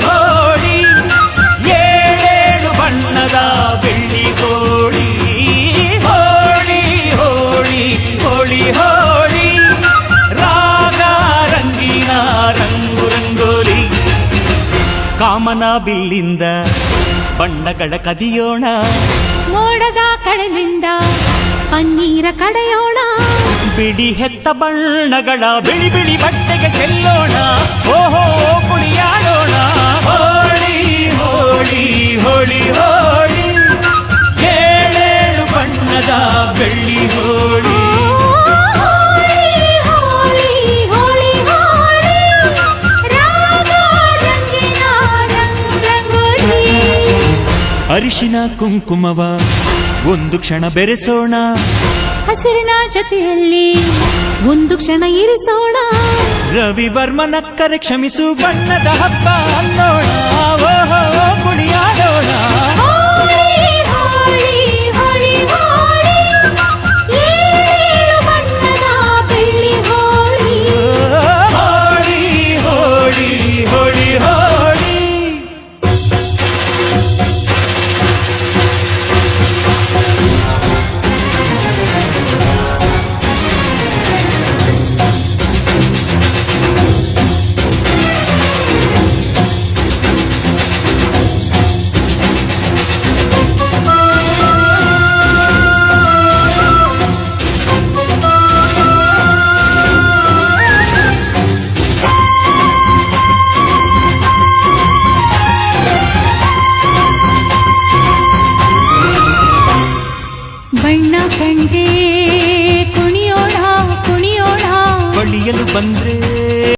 ಹೋಳಿ ಏಳೇಳು ಬಣ್ಣದ ಬೆಳ್ಳಿ ಹೋಳಿ ಹೋಳಿ ಹೋಳಿ ಹೋಳಿ ಹೋಳಿ ರಾಗ ರಂಗಿನ ರಂಗು ರಂಗೋಲಿ ಕಾಮನ ಬಿಲ್ಲಿಂದ ಬಣ್ಣಗಳ ಕದಿಯೋಣ ಮೋಡದ ಕಡಲಿಂದ ಪನ್ನೀರ ಕಡೆಯೋಣ ಬಿಳಿ ಹೆತ್ತ ಬಣ್ಣಗಳ ಬಿಳಿ ಬಿಳಿ ಬಟ್ಟೆಗೆ ಚೆಲ್ಲೋಣ ಓಹೋ ಕುಣಿಯಾಡೋಣ ಹೋಳಿ ಹೋಳಿ ಹೋಳಿ ಹೋಳಿ ಏಳೇಳು ಬಣ್ಣದ ಬೆಳ್ಳಿ ಹೋಳಿ ಅರಿಶಿನ ಕುಂಕುಮವ ಒಂದು ಕ್ಷಣ ಬೆರೆಸೋಣ ಹಸಿರಿನ ಜೊತೆಯಲ್ಲಿ ಒಂದು ಕ್ಷಣ ಇರಿಸೋಣ ರವಿವರ್ಮನಕ್ಕರೆ ಕ್ಷಮಿಸು ಬಣ್ಣದ ಹಬ್ಬ ಅನ್ನೋಣ ಓಹೋ ಕುಣಿಯಾಡೋಣ ಬಣ್ಣದ ಬೆಳ್ಳಿ ಹೋಳಿ ಹೋಳಿ ಹೋಳಿ ಹೋಳಿ ಹೋಳಿ ಬಣ್ಣ ಕಂಡೆ ಕುಣಿಯೋಣ ಕುಣಿಯೋಣ ಬಳಿಯಲು ಬಂದ್ರೆ